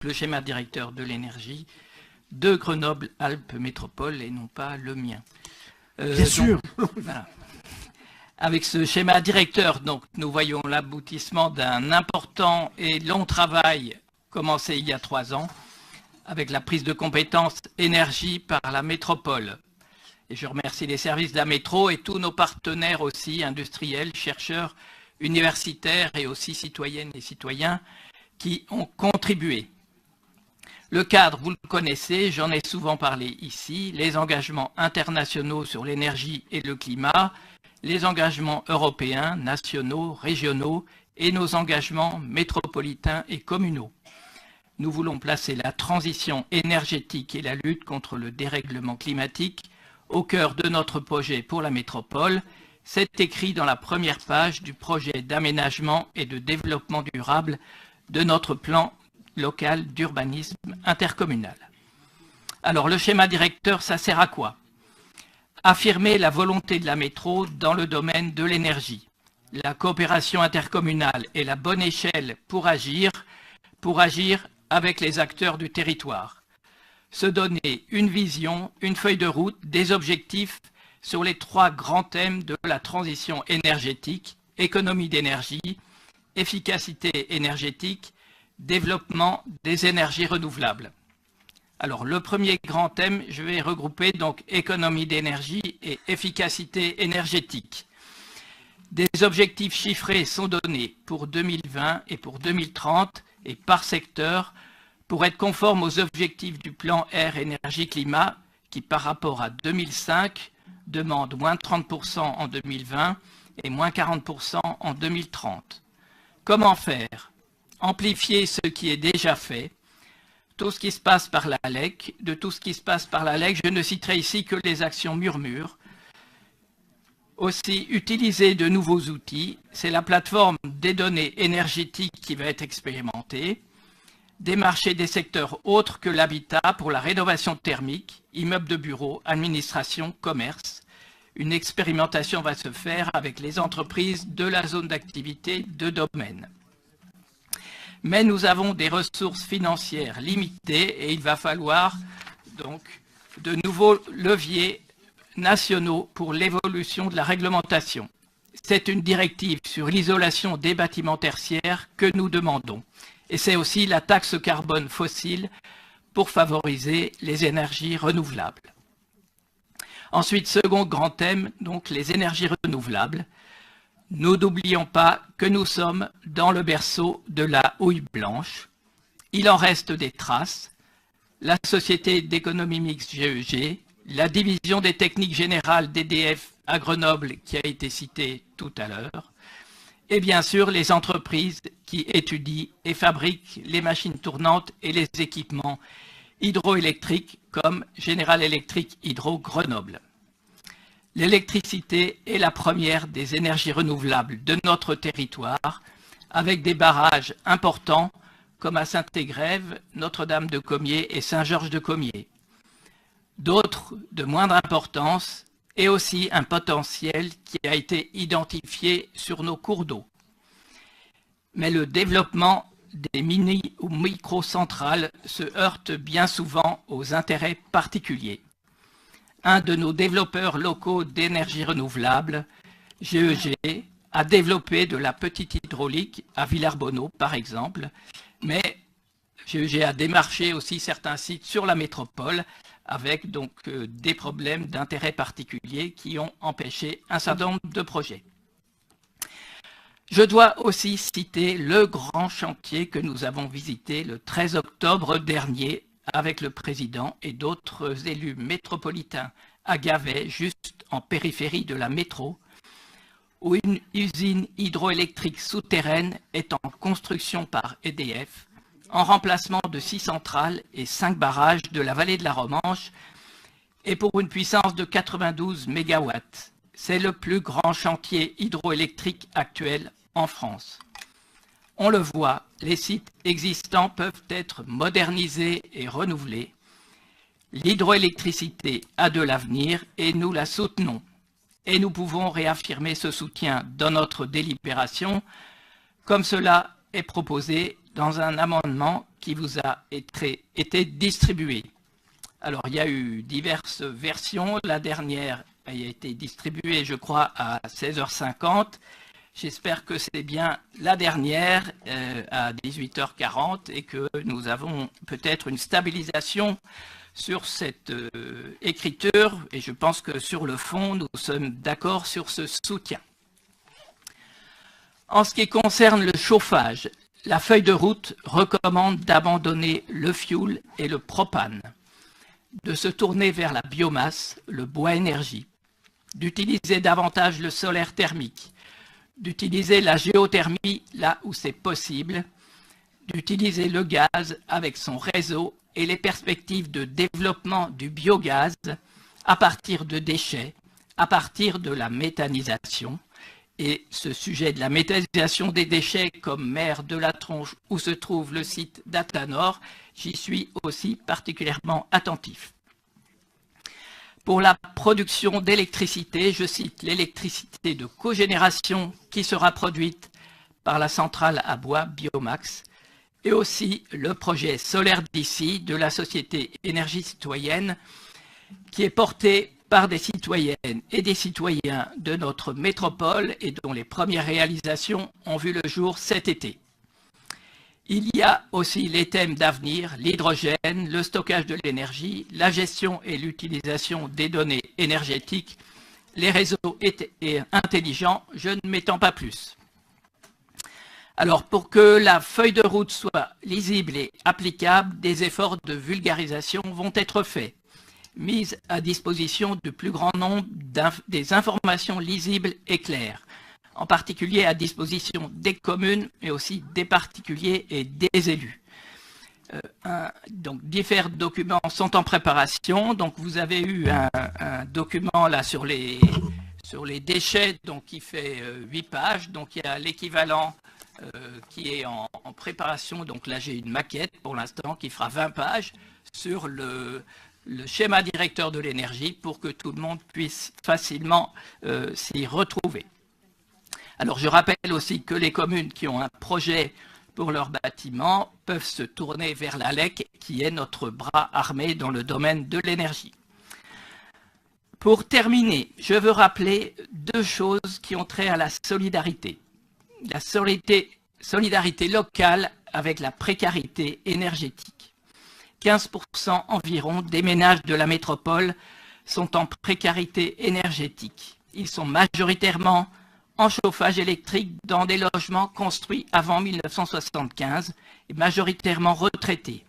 le schéma directeur de l'énergie de Grenoble-Alpes Métropole et non pas le mien. Bien sûr. Voilà. Avec ce schéma directeur, donc, nous voyons l'aboutissement d'un important et long travail commencé il y a 3 ans, avec la prise de compétences énergie par la métropole. Et je remercie les services de la métro et tous nos partenaires aussi, industriels, chercheurs, universitaires et aussi citoyennes et citoyens qui ont contribué. Le cadre, vous le connaissez, j'en ai souvent parlé ici, les engagements internationaux sur l'énergie et le climat, les engagements européens, nationaux, régionaux et nos engagements métropolitains et communaux. Nous voulons placer la transition énergétique et la lutte contre le dérèglement climatique au cœur de notre projet pour la métropole. C'est écrit dans la première page du projet d'aménagement et de développement durable de notre plan local d'urbanisme intercommunal. Alors, le schéma directeur, ça sert à quoi? Affirmer la volonté de la métro dans le domaine de l'énergie, la coopération intercommunale et la bonne échelle pour agir avec les acteurs du territoire. Se donner une vision, une feuille de route, des objectifs sur les 3 grands thèmes de la transition énergétique, économie d'énergie, efficacité énergétique, développement des énergies renouvelables. Alors, le premier grand thème, je vais regrouper donc économie d'énergie et efficacité énergétique. Des objectifs chiffrés sont donnés pour 2020 et pour 2030 et par secteur pour être conformes aux objectifs du plan Air Énergie-Climat qui, par rapport à 2005, demande moins 30% en 2020 et moins 40% en 2030. Comment faire? Amplifier ce qui est déjà fait, tout ce qui se passe par la LEC. De tout ce qui se passe par la LEC, je ne citerai ici que les actions murmures. Aussi, utiliser de nouveaux outils, c'est la plateforme des données énergétiques qui va être expérimentée, démarcher des secteurs autres que l'habitat pour la rénovation thermique, immeubles de bureaux, administration, commerce. Une expérimentation va se faire avec les entreprises de la zone d'activité de domaine. Mais nous avons des ressources financières limitées et il va falloir donc de nouveaux leviers nationaux pour l'évolution de la réglementation. C'est une directive sur l'isolation des bâtiments tertiaires que nous demandons. Et c'est aussi la taxe carbone fossile pour favoriser les énergies renouvelables. Ensuite, second grand thème, donc les énergies renouvelables. Nous n'oublions pas que nous sommes dans le berceau de la houille blanche. Il en reste des traces. La Société d'économie mixte GEG, la division des techniques générales d'EDF à Grenoble qui a été citée tout à l'heure, et bien sûr les entreprises qui étudient et fabriquent les machines tournantes et les équipements hydroélectriques comme General Electric Hydro Grenoble. L'électricité est la première des énergies renouvelables de notre territoire, avec des barrages importants comme à Saint-Égrève, Notre-Dame-de-Comiers et Saint-Georges-de-Comiers. D'autres de moindre importance et aussi un potentiel qui a été identifié sur nos cours d'eau. Mais le développement des mini- ou micro-centrales se heurte bien souvent aux intérêts particuliers. Un de nos développeurs locaux d'énergie renouvelable, GEG, a développé de la petite hydraulique à Villarbonneau, par exemple, mais GEG a démarché aussi certains sites sur la métropole avec donc des problèmes d'intérêt particulier qui ont empêché un certain nombre de projets. Je dois aussi citer le grand chantier que nous avons visité le 13 octobre dernier avec le président et d'autres élus métropolitains à Gavet, juste en périphérie de la métro, où une usine hydroélectrique souterraine est en construction par EDF, en remplacement de 6 centrales et 5 barrages de la vallée de la Romanche, et pour une puissance de 92 MW. C'est le plus grand chantier hydroélectrique actuel en France. On le voit, les sites existants peuvent être modernisés et renouvelés. L'hydroélectricité a de l'avenir et nous la soutenons. Et nous pouvons réaffirmer ce soutien dans notre délibération, comme cela est proposé dans un amendement qui vous a été distribué. Alors, il y a eu diverses versions. La dernière a été distribuée, je crois, à 16h50. J'espère que c'est bien la dernière à 18h40 et que nous avons peut-être une stabilisation sur cette écriture. Et je pense que sur le fond, nous sommes d'accord sur ce soutien. En ce qui concerne le chauffage, la feuille de route recommande d'abandonner le fioul et le propane, de se tourner vers la biomasse, le bois énergie, d'utiliser davantage le solaire thermique, d'utiliser la géothermie là où c'est possible, d'utiliser le gaz avec son réseau et les perspectives de développement du biogaz à partir de déchets, à partir de la méthanisation. Et ce sujet de la méthanisation des déchets comme mer de la Tronche où se trouve le site d'Atanor, j'y suis aussi particulièrement attentif. Pour la production d'électricité, je cite l'électricité de cogénération qui sera produite par la centrale à bois Biomax et aussi le projet Solaire d'ici de la société Énergie Citoyenne qui est porté par des citoyennes et des citoyens de notre métropole et dont les premières réalisations ont vu le jour cet été. Il y a aussi les thèmes d'avenir, l'hydrogène, le stockage de l'énergie, la gestion et l'utilisation des données énergétiques, les réseaux intelligents, je ne m'étends pas plus. Alors, pour que la feuille de route soit lisible et applicable, des efforts de vulgarisation vont être faits, mise à disposition du plus grand nombre des informations lisibles et claires, en particulier à disposition des communes, mais aussi des particuliers et des élus. Donc, différents documents sont en préparation. Donc, vous avez eu un document là sur les déchets, donc qui fait 8 pages. Donc, il y a l'équivalent qui est en préparation. Donc là, j'ai une maquette pour l'instant qui fera 20 pages sur le schéma directeur de l'énergie pour que tout le monde puisse facilement s'y retrouver. Alors, je rappelle aussi que les communes qui ont un projet pour leur bâtiment peuvent se tourner vers l'ALEC, qui est notre bras armé dans le domaine de l'énergie. Pour terminer, je veux rappeler deux choses qui ont trait à la solidarité. La solidarité locale avec la précarité énergétique. 15% environ des ménages de la métropole sont en précarité énergétique. Ils sont majoritairement en chauffage électrique dans des logements construits avant 1975 et majoritairement retraités.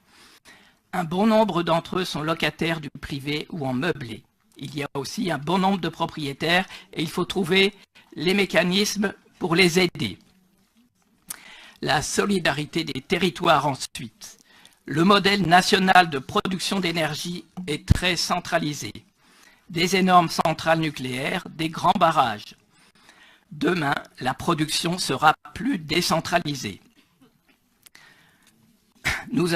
Un bon nombre d'entre eux sont locataires du privé ou en meublé. Il y a aussi un bon nombre de propriétaires et il faut trouver les mécanismes pour les aider. La solidarité des territoires ensuite. Le modèle national de production d'énergie est très centralisé. Des énormes centrales nucléaires, des grands barrages. Demain, la production sera plus décentralisée. Nous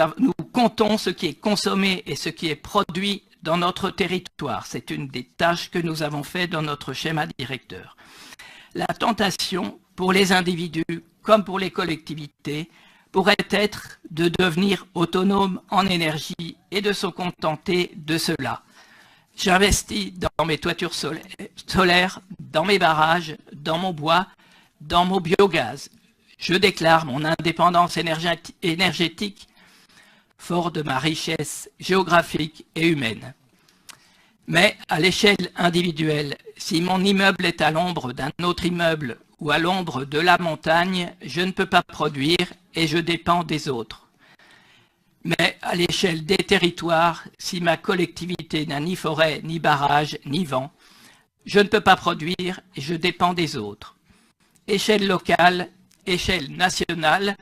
comptons ce qui est consommé et ce qui est produit dans notre territoire. C'est une des tâches que nous avons fait dans notre schéma directeur. La tentation pour les individus comme pour les collectivités pourrait être de devenir autonome en énergie et de se contenter de cela. J'investis dans mes toitures solaires, dans mes barrages, dans mon bois, dans mon biogaz. Je déclare mon indépendance énergétique fort de ma richesse géographique et humaine. Mais à l'échelle individuelle, si mon immeuble est à l'ombre d'un autre immeuble ou à l'ombre de la montagne, je ne peux pas produire et je dépends des autres. Mais à l'échelle des territoires, si ma collectivité n'a ni forêt, ni barrage, ni vent, je ne peux pas produire et je dépends des autres. Échelle locale, échelle nationale,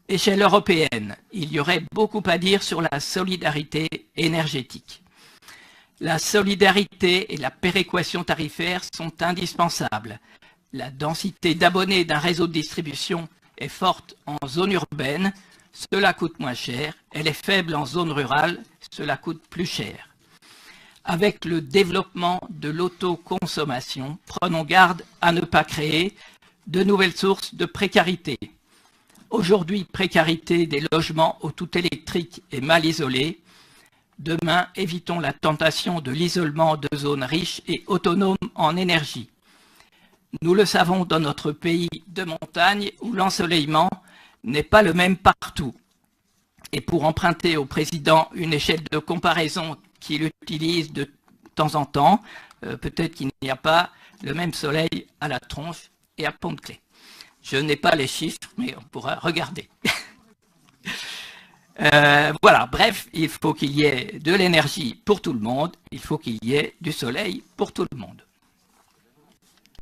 échelle européenne, il y aurait beaucoup à dire sur la solidarité énergétique. La solidarité et la péréquation tarifaire sont indispensables. La densité d'abonnés d'un réseau de distribution est forte en zone urbaine, cela coûte moins cher. Elle est faible en zone rurale, cela coûte plus cher. Avec le développement de l'autoconsommation, prenons garde à ne pas créer de nouvelles sources de précarité. Aujourd'hui, précarité des logements au tout électrique et mal isolés. Demain, évitons la tentation de l'isolement de zones riches et autonomes en énergie. Nous le savons dans notre pays de montagne où l'ensoleillement n'est pas le même partout. Et pour emprunter au président une échelle de comparaison qu'il utilise de temps en temps, peut-être qu'il n'y a pas le même soleil à la Tronche et à Pont-de-Claix. Je n'ai pas les chiffres, mais on pourra regarder. Voilà, bref, il faut qu'il y ait de l'énergie pour tout le monde, il faut qu'il y ait du soleil pour tout le monde.